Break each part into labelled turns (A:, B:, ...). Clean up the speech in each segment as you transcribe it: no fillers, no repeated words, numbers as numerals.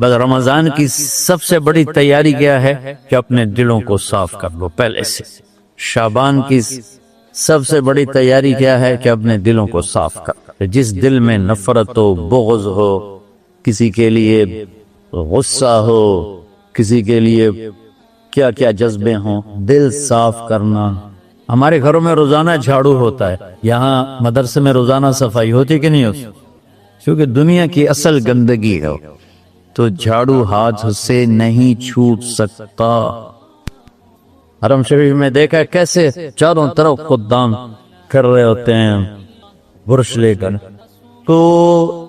A: بس رمضان کی سب سے بڑی تیاری کیا ہے کہ اپنے دلوں کو صاف کر لو پہلے سے. شعبان کی سب سے بڑی تیاری کیا ہے کہ اپنے دلوں کو صاف کر. جس دل میں نفرت ہو، بغض ہو، کسی کے لیے غصہ ہو، کسی کے لیے کیا کیا جذبے ہوں، دل صاف کرنا. ہمارے گھروں میں روزانہ جھاڑو ہوتا ہے، یہاں مدرسے میں روزانہ صفائی ہوتی کہ نہیں ہوتی؟ کیونکہ دنیا کی اصل گندگی ہے تو جھاڑو ہاتھ سے نہیں چھوٹ سکتا. حرم شریف میں دیکھا کیسے چاروں طرف خدام کر رہے ہوتے ہیں برش لے کر. تو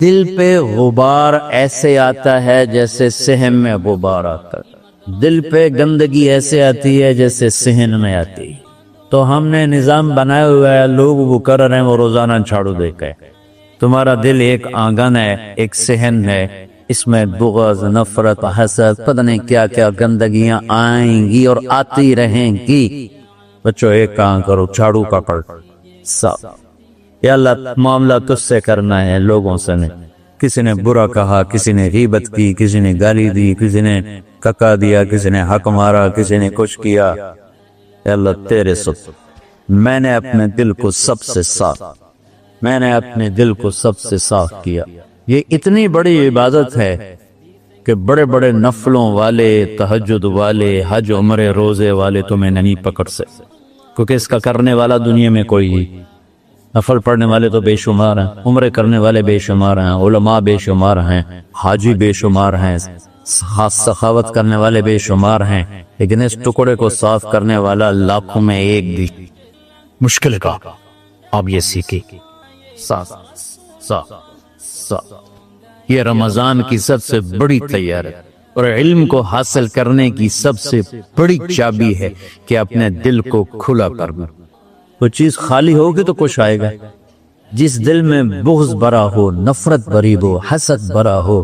A: دل پہ غبار ایسے آتا ہے جیسے صحن میں غبار آتا ہے. دل پہ گندگی ایسے آتی ہے جیسے صحن میں آتی ہے. تو ہم نے نظام بنایا ہوا ہے، لوگ وہ کر رہے ہیں، وہ روزانہ جھاڑو دے کے. تمہارا دل ایک آنگن ہے، ایک صحن ہے، اس میں بغض، نفرت، حسد، پتہ نہیں کیا کیا گندگیاں آئیں گی اور آتی رہیں گی. بچوں ایک کام کرو، جھاڑو پکڑ صاف. یا اللہ معاملہ تجھ سے کرنا ہے، لوگوں سے نہیں. کسی نے برا کہا، کسی نے غیبت کی، کسی نے گالی دی، کسی نے ککا دیا، کسی نے حق مارا، کسی نے کچھ کیا. یا اللہ تیرے سب میں نے اپنے دل کو سب سے صاف، میں نے اپنے دل کو سب سے صاف کیا. یہ اتنی بڑی عبادت ہے کہ بڑے بڑے نفلوں والے، تہجد والے، حج عمرے روزے والے تمہیں نہیں پکڑ سکتے، کیونکہ اس کا کرنے والا دنیا میں کوئی نہیں. نفل پڑھنے والے تو بے شمار ہیں، عمرے کرنے والے بے شمار ہیں، علماء بے شمار ہیں، حاجی بے شمار ہیں، سخاوت کرنے والے بے شمار ہیں، لیکن اس ٹکڑے کو صاف کرنے والا لاکھوں میں ایک بھی. مشکل کا اب یہ سیکھیں صاف صاف صاف. یہ رمضان کی سب سے بڑی تیاری اور علم کو حاصل کرنے کی سب سے بڑی چابی ہے کہ اپنے دل کو کھلا کرنا. وہ چیز خالی ہوگی تو کچھ آئے گا. جس دل میں بغض بھرا ہو، نفرت بھری ہو، حسد بھرا ہو،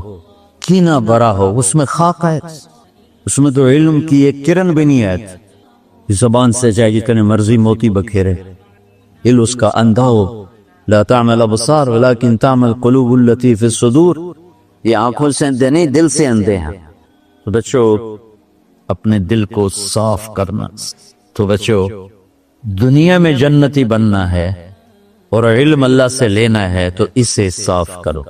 A: کینہ بھرا ہو، اس میں خاک آئے، اس میں تو علم کی ایک کرن بھی نہیں آئے. زبان سے چاہے جتنے مرضی موتی بکھیرے، دل اس کا اندھا ہو. لا تعمل ابصار ولكن تعمل قلوب التي في الصدور. یہ آنکھوں سے اندھے نہیں، دل سے اندھے ہیں. تو بچوں اپنے دل کو صاف کرنا. تو بچوں دنیا میں جنتی بننا ہے اور علم اللہ سے لینا ہے تو اسے صاف کرو.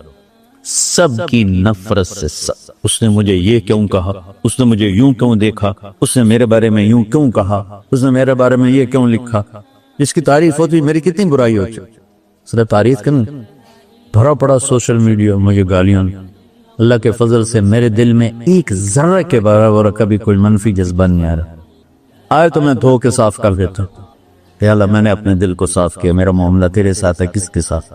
A: سب کی نفرت سے صاف. اس نے مجھے یہ کیوں کہا، اس نے مجھے یوں کیوں دیکھا، اس نے میرے بارے میں یوں کیوں کہا، اس نے میرے بارے میں یہ کیوں لکھا. جس کی تعریف ہوتی میری کتنی برائی ہوتی، صرف تعریف کرنا. بھرا پڑا سوشل میڈیا مجھے گالیاں. اللہ کے فضل سے میرے دل میں ایک ذرہ کے برابر کبھی کوئی منفی جذبہ نہیں آ رہا. آئے تو میں دھو کے صاف کر دیتا ہوں. یا اللہ میں نے اپنے دل کو صاف کیا، میرا معاملہ تیرے ساتھ ہے، کس کے ساتھ.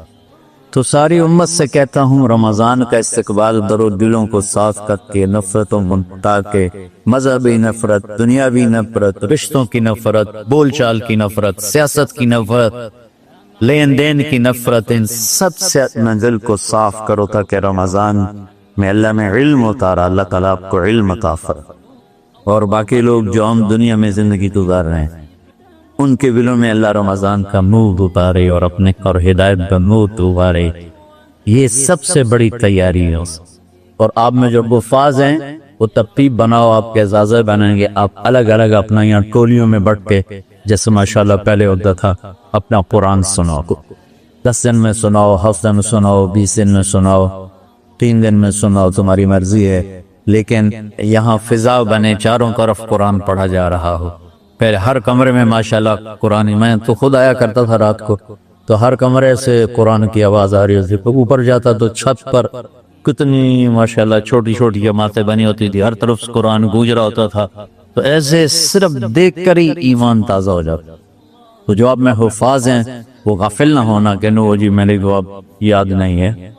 A: تو ساری امت سے کہتا ہوں رمضان کا استقبال کرو دلوں کو صاف کر کے، نفرتوں کو مٹا کے. مذہبی نفرت، دنیاوی نفرت، رشتوں کی نفرت، بول چال کی نفرت، سیاست کی نفرت، لین دین کی نفرت، ان سب سے اپنے دل کو صاف کرو تاکہ رمضان میں اللہ میں علم اتارا، اللہ تعالیٰ آپ کو علم عطا فرمائے. اور باقی لوگ جو ہم دنیا میں زندگی گزار رہے ہیں ان کے دلوں میں اللہ رمضان کا نور اتارے اور اپنے اور ہدایت کا نور اتارے. یہ سب سے بڑی تیاری ہے. اور آپ میں جو حفاظ ہیں وہ ترتیب بناؤ، آپ کے اعزازہ بنائیں گے. آپ الگ الگ اپنا یہاں ٹولیوں میں بٹ کے، جیسے ماشاءاللہ پہلے ہوتا تھا، اپنا قرآن سناؤ. 10 دن میں سناؤ، ہفتہ میں سناؤ، 20 دن میں سناؤ، 3 دن میں سناؤ، تمہاری مرضی ہے. لیکن یہاں فضا بنے، چاروں طرف قرآن پڑھا جا رہا ہو. پہلے ہر کمرے میں ماشاءاللہ قرآن، میں تو خود آیا کرتا تھا رات کو، تو ہر کمرے سے قرآن کی آواز آ رہی ہوتی. اوپر جاتا تو چھت پر کتنی ماشاءاللہ چھوٹی چھوٹی جماعتیں بنی ہوتی تھی، ہر طرف سے قرآن گونج رہا ہوتا تھا. تو ایسے صرف دیکھ کر ہی ایمان تازہ ہو جاتا. تو جو آپ میں حفاظ ہیں وہ غافل نہ ہونا کہ نو جی میں نے تو اب یاد نہیں ہے.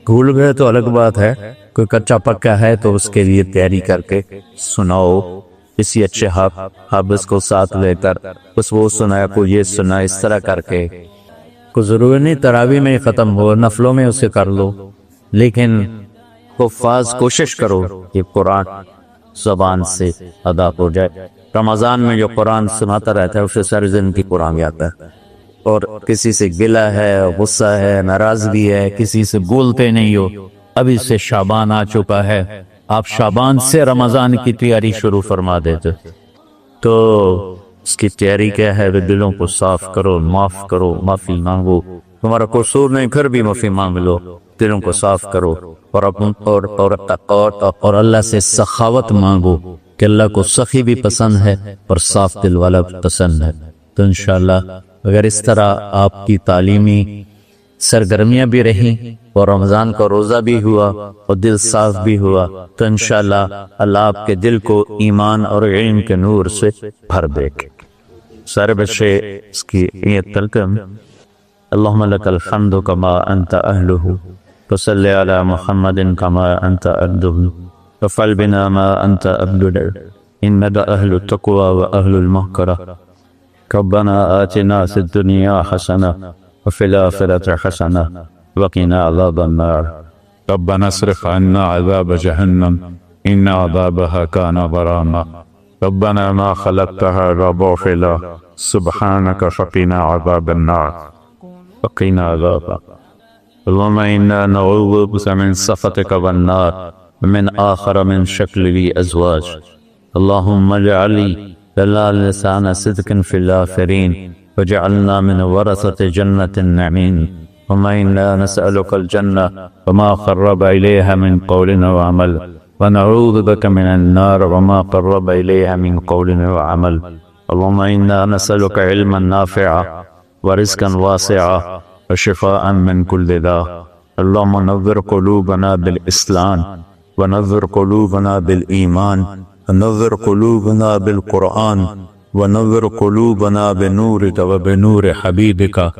A: بھول گئے تو الگ بات ہے، کوئی کچا پکا ہے تو اس کے لیے تیاری کر کے سناؤ. کسی اچھے حافظ کو ساتھ لے کر اس وہ سنایا، کوئی یہ سنا، اس طرح کر کے. کوئی ضروری نہیں تراویح میں ختم ہو، نفلوں میں اسے کر لو، لیکن حفاظ کوشش کرو کہ قرآن زبان سے ادا ہو جائے. رمضان میں جو قرآن سناتا رہتا ہے اسے ساری زندگی قرآن آتا ہے. اور کسی سے گلہ ہے، غصہ ہے، ناراضگی ہے، کسی سے بولتے نہیں ہو، ابھی سے شعبان آ چکا ہے، آپ شعبان سے رمضان کی تیاری شروع فرما دیتے، تو اس کی تیاری کیا ہے؟ دلوں کو صاف کرو، معاف کرو، معافی مانگو، تمہارا قصور نہیں پھر بھی معافی مانگ لو، دلوں کو صاف کرو اور اللہ سے سخاوت مانگو کہ اللہ کو سخی بھی پسند ہے اور صاف دل والا بھی پسند ہے۔ تو انشاءاللہ اگر اس طرح آپ کی تعلیمی سرگرمیاں بھی رہیں اور رمضان کا روزہ بھی ہوا اور دل صاف بھی ہوا تو انشاءاللہ اللہ آپ کے دل کو ایمان اور علم کے نور سے بھر دے گا۔ سارے بچے اس کی نیت تلقم اللہم لک الحمد کما انت اہلہ وصلی علی محمد کما انت عبدہ وفعل بنا ما انت عبدہ انک اہل التقوی و اہل المغفرہ ربنا آتنا فی الدنیا حسنہ وفي الآخرة حسنة وقنا عذاب النار ربنا اصرف عنا عذاب جهنم إن عذابها كان غراما ربنا ما خلقتها باطلا سبحانك فقنا عذاب النار وقنا عذاب اللهم إنا نعوذ بك من سخطك والنار ومن آخر من شكل أزواج اللهم اجعل لي لسان صدق في الآخرين وجعلنا من ورثة جنة النعيم وما إنا نسألك الجنة وما قرب إليها من قول وعمل ونعوذ بك من النار وما قرب إليها من قول وعمل اللهم إنا نسألك علما نافعا ورزقا واسعا وشفاء من كل داء اللهم نظر قلوبنا بالإسلام ونظر قلوبنا بالإيمان ونظر قلوبنا بالقرآن ونظر قلوبنا بنورك وبنور حبيبك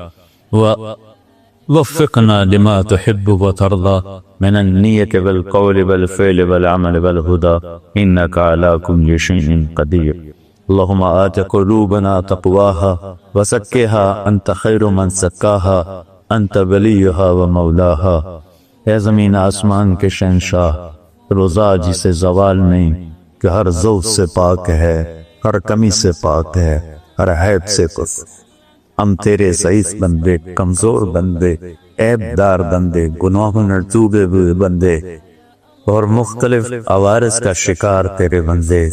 A: ووفقنا لما تحب وترضى من النية والقول والفعل والعمل والهدى إنك على كل شيء قدير اللهم آت قلوبنا تقواها وزكها أنت خير من زكاها أنت وليها ومولاها اے زمین آسمان کے شہنشاہ، روزہ جسے زوال نہیں، کہ ہر ذوق سے پاک ہے، ہر کمی سے پاک ہے، ہر عیب سے کف۔ ہم تیرے ضعیف بندے، کمزور بندے، عیب دار بندے، گناہوں میں ڈوبے ہوئے بندے اور مختلف عوارض کا شکار تیرے بندے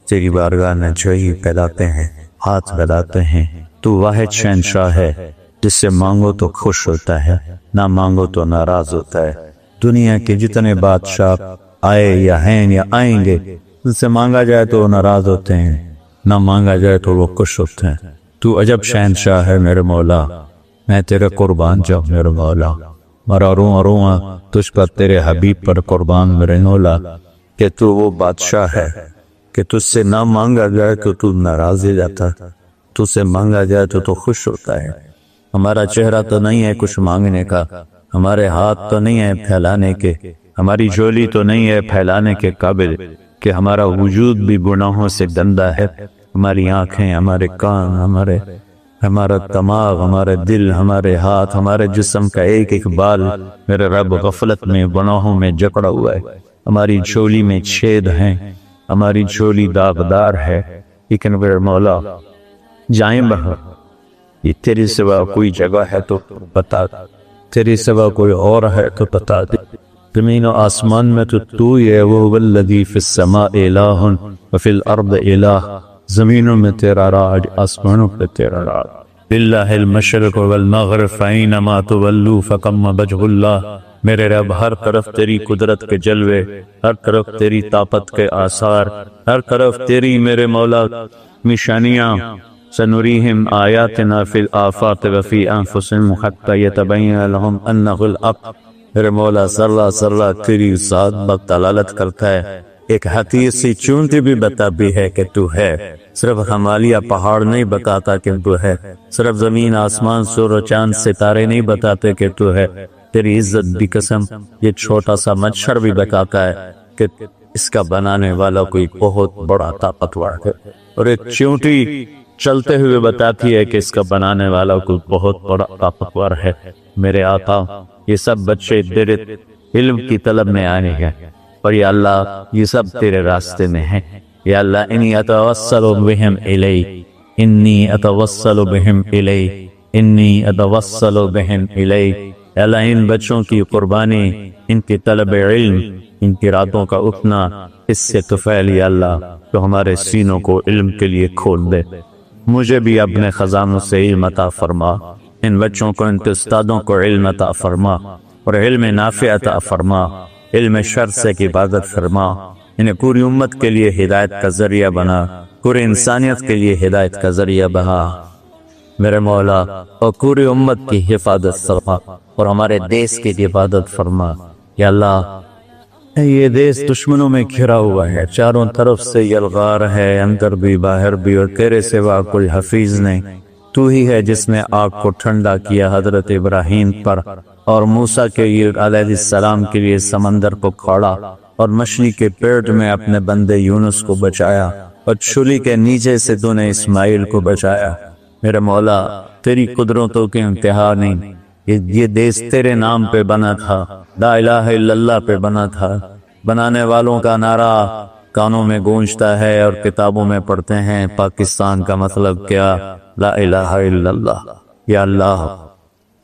A: تیری بارگاہ میں جوئی پھیلاتے ہیں، ہاتھ پھیلاتے ہیں۔ تو واحد شہنشاہ ہے، جس سے مانگو تو خوش ہوتا ہے، نہ مانگو تو ناراض ہوتا ہے۔ دنیا کے جتنے بادشاہ آئے یا ہیں یا آئیں گے، ان سے مانگا جائے تو وہ ناراض ہوتے ہیں، نہ مانگا جائے تو وہ خوش ہوتے ہیں۔ تو عجب شہنشاہ ہے میرے مولا، میں تیرے قربان جاؤں میرے مولا، مرا رواں رواں تجھ پر تیرے حبیب پر قربان میرے مولا، کہ تو وہ بادشاہ ہے کہ تجھ سے نہ مانگا جائے تو ناراض ہو جاتا، تجھ سے مانگا جائے تو خوش ہوتا ہے۔ ہمارا چہرہ تو نہیں ہے کچھ مانگنے کا، ہمارے ہاتھ تو نہیں ہے پھیلانے کے، ہماری جھولی تو نہیں ہے پھیلانے کے قابل، کہ ہمارا وجود بھی گناہوں سے گندا ہے، ہماری آنکھیں، ہمارے کان، ہمارا دماغ، ہمارے دل، ہمارے ہاتھ، ہمارے جسم کا ایک ایک بال میرے رب غفلت میں گناہوں میں جکڑا ہوا ہے۔ ہماری جھولی میں چھید ہیں، ہماری جھولی داغدار ہے، لیکن میرے مولا جائیں بہر، یہ تیرے سوا کوئی جگہ ہے تو بتا دے، تیرے سوا کوئی اور ہے تو بتا دے۔ زمین و آسمان میں تو ہی ہے، وہ والذی فی السماء الہ وفی الارض الہ، زمینوں میں تیرا راج، آسمانوں پہ تیرا راج۔ للہ المشرق والمغرب فینما تولوا فثم وجہ اللہ، میرے رب ہر طرف تیری قدرت کے جلوے، ہر طرف تیری طاقت کے آثار، ہر طرف تیری میرے مولا نشانیاں۔ سنریہم آیاتنا فی الآفاق وفی انفسہم حتی یتبین لہم انہ الحق، میرے مولا ذرہ ذرہ تیری ذات پر دلالت کرتا ہے، ایک حقیقی سی چونٹی بھی بتاتی ہے کہ تو ہے، صرف ہمالیہ پہاڑ نہیں بتاتا کہ تو ہے، صرف زمین آسمان سورج و چاند ستارے نہیں بتاتے کہ تو ہے، تیری عزت بھی قسم یہ چھوٹا سا مچھر بھی بتاتا ہے کہ اس کا بنانے والا کوئی بہت بڑا طاقتور ہے، اور ایک چونٹی چلتے ہوئے بتاتی ہے کہ اس کا بنانے والا کوئی بہت بڑا طاقتور ہے۔ میرے آقا یہ سب بچے تیرے علم کی طلب میں آنے ہیں، اور یا اللہ یہ سب تیرے راستے میں ہیں۔ یا اللہ انی اتوسل بہم الیک، انی اتوسل بہم الیک، انی اتوسل بہم الیک، یا اللہ ان بچوں کی قربانی، ان کی طلب علم، ان کی راتوں کا اٹھنا، اس سے طفیل یا اللہ تو ہمارے سینوں کو علم کے لیے کھول دے۔ مجھے بھی اپنے خزانوں سے علم عطا فرما، ان بچوں کو، ان کے استادوں کو علم عطا فرما، اور علم نافع عطا فرما، علم شر سے کی عبادت فرما، انہیں پوری امت کے لیے ہدایت کا ذریعہ بنا، پوری انسانیت کے لیے ہدایت کا ذریعہ بنا میرے مولا، اور پوری امت کی حفاظت فرما، اور ہمارے دیس کی حفاظت فرما یا اللہ۔ یہ دیس دشمنوں میں گھرا ہوا ہے، چاروں طرف سے یلغار ہے، اندر بھی باہر بھی، اور تیرے سوا کوئی حفیظ نہیں۔ تو ہی ہے جس نے آگ کو ٹھنڈا کیا حضرت ابراہیم پر، اور موسیٰ کے علیہ السلام کے لیے سمندر کو کھولا، اور مچھلی کے پیٹ میں اپنے بندے یونس کو بچایا، اور چھلی کے نیچے سے تو نے اسماعیل کو بچایا۔ میرے مولا تیری قدرتوں کے انتہا نہیں، یہ دیس تیرے نام پہ بنا تھا، لا الہ الا اللہ پہ بنا تھا۔ بنانے والوں کا نعرہ کانوں میں گونجتا ہے اور کتابوں میں پڑھتے ہیں، پاکستان کا مطلب کیا؟ لا الہ الا اللہ۔ یا اللہ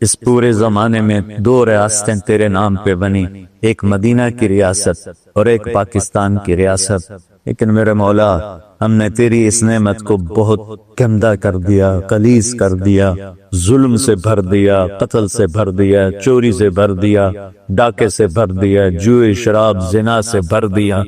A: اس پورے زمانے میں 2 ریاستیں تیرے نام پہ بنی، ایک مدینہ کی ریاست اور ایک پاکستان کی ریاست، لیکن میرے مولا ہم نے تیری اس نعمت کو بہت گندا کر دیا، غلیظ کر دیا، ظلم سے بھر دیا، قتل سے بھر دیا، چوری سے بھر دیا، ڈاکے سے بھر دیا، جوئے شراب زنا سے بھر دیا،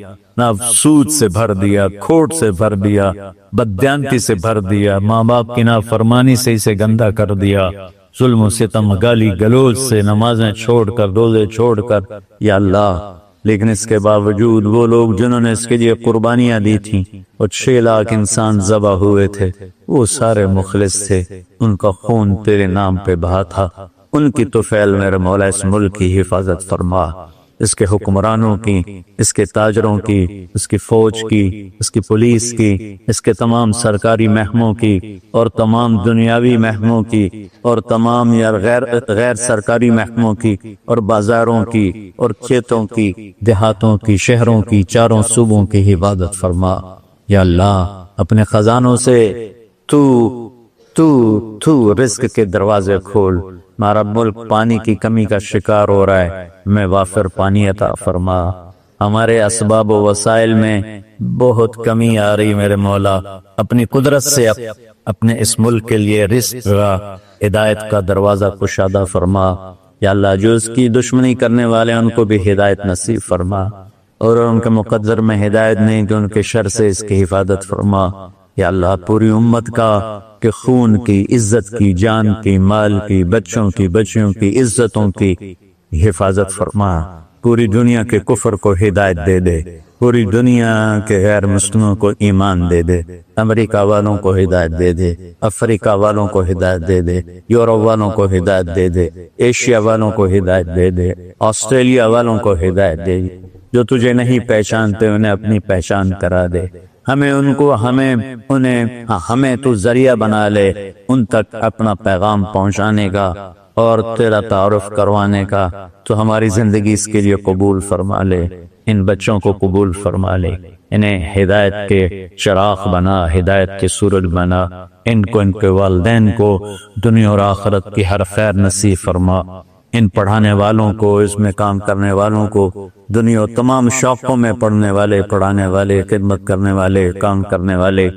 A: سود سے بھر دیا، کھوٹ سے بھر دیا، بددیانتی سے بھر دیا، ماں باپ کی نافرمانی سے اسے گندا کر دیا، ظلم و ستم، گالی گلوچ سے، نمازیں چھوڑ کر، روزے چھوڑ کر یا اللہ۔ لیکن اس کے باوجود وہ لوگ جنہوں نے اس کے لیے قربانیاں دی تھیں، اور 6 لاکھ انسان ذبح ہوئے تھے، وہ سارے مخلص تھے، ان کا خون تیرے نام پہ بہا تھا۔ ان کی طفیل میرے مولا اس ملک کی حفاظت فرما، اس کے حکمرانوں کی، اس کے تاجروں کی، اس کی فوج کی، اس کی پولیس کی، اس کے تمام سرکاری محکموں کی، اور تمام دنیاوی محکموں کی، اور تمام غیر سرکاری محکموں کی، اور بازاروں کی، اور کھیتوں کی، دیہاتوں کی، شہروں کی، چاروں صوبوں کی حفاظت فرما یا اللہ۔ اپنے خزانوں سے تو رزق کے دروازے کھول۔ ہمارا ملک پانی کی کمی کا شکار ہو رہا ہے، ہمیں وافر پانی عطا فرما۔ ہمارے اسباب و وسائل میں بہت کمی آ رہی میرے مولا، اپنی قدرت سے اپنے اس ملک کے لیے رزق کا، ہدایت کا دروازہ کشادہ فرما یا اللہ۔ جو اس کی دشمنی کرنے والے ان کو بھی ہدایت نصیب فرما، اور ان کے مقدر میں ہدایت نہیں کہ ان کے شر سے اس کی حفاظت فرما یا اللہ۔ پوری امت کا کہ خون کی، عزت کی، جان کی، مال کی، بچوں کی، بچیوں کی، عزتوں کی حفاظت فرما۔ پوری دنیا کے کفر کو ہدایت دے دے، پوری دنیا کے غیر مسلموں کو ایمان دے دے، امریکہ والوں کو ہدایت دے دے، افریقہ والوں کو ہدایت دے دے، یورپ والوں کو ہدایت دے دے، ایشیا والوں کو ہدایت دے دے، آسٹریلیا والوں کو ہدایت دے دے۔ جو تجھے نہیں پہچانتے انہیں اپنی پہچان کرا دے، ہمیں تو ذریعہ بنا لے ان تک اپنا پیغام پہنچانے کا اور تیرا تعارف کروانے کا۔ تو ہماری زندگی اس کے لیے قبول فرما لے، ان بچوں کو قبول فرما لے، انہیں ہدایت کے چراغ بنا، ہدایت کے سورج بنا، ان کو، ان کے والدین کو دنیا اور آخرت کی ہر خیر نصیب فرما۔ ان پڑھانے والوں کو، اس میں کام کرنے والوں کو، دنیا تمام شوقوں میں پڑھنے والے، پڑھانے والے، خدمت کرنے والے، کام کرنے والے،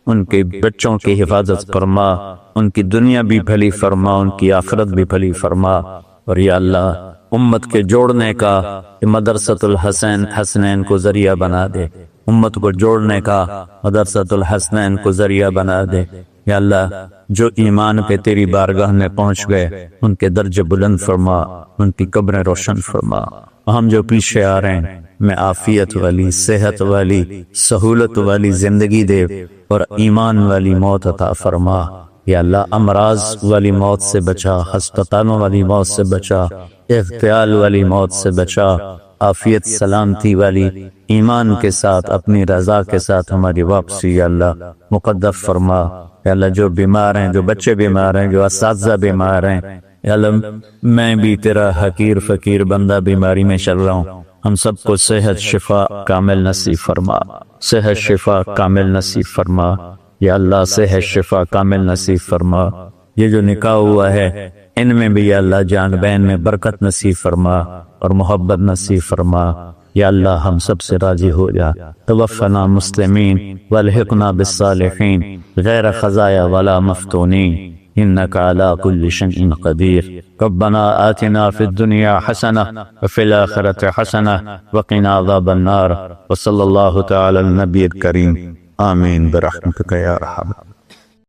A: ان کے بچوں کی حفاظت فرما، ان کی دنیا بھی بھلی فرما، ان کی آخرت بھی بھلی فرما۔ اور یا اللہ امت کے جوڑنے کا مدرسۃ الحسنین کو ذریعہ بنا دے، امت کو جوڑنے کا مدرسۃ الحسنین کو ذریعہ بنا دے یا اللہ۔ جو ایمان پہ تیری بارگاہ میں پہنچ گئے ان کے درجے بلند فرما، ان کی قبریں روشن فرما۔ ہم جو پیچھے آ رہے ہیں میں عافیت والی، صحت والی، سہولت والی زندگی دے، اور ایمان والی موت عطا فرما یا اللہ۔ امراض والی موت سے بچا، ہسپتالوں والی موت سے بچا، اغتیال والی موت سے بچا، عافیت سلامتی والی ایمان کے ساتھ، اپنی رضا کے ساتھ ہماری واپسی یا اللہ مقدر فرما یا اللہ۔ جو بیمار ہیں، جو بچے بیمار ہیں، جو اساتذہ بیمار ہیں یا اللہ، میں بھی تیرا حقیر فقیر بندہ بیماری میں چل رہا ہوں، ہم سب کو صحت شفا کامل نصیب فرما، صحت شفا کامل نصیب فرما یا اللہ، صحت شفا کامل نصیب فرما۔ یہ جو نکاح ہوا ہے ان میں بھی یا اللہ جان بین میں برکت نصیب فرما اور محبت نصیب فرما۔ یا اللہ ہم سب سے راضی ہو جا۔ توفنا مسلمین والحقنا بالصالحین غیر خزایا ولا مفتونین انك على كل شيء قدير۔ ربنا آتنا في الدنيا حسنة وفي الآخرة حسنة وقنا عذاب النار، وصلى الله تعالى على النبي الكريم، آمين برحمتك يا أرحم۔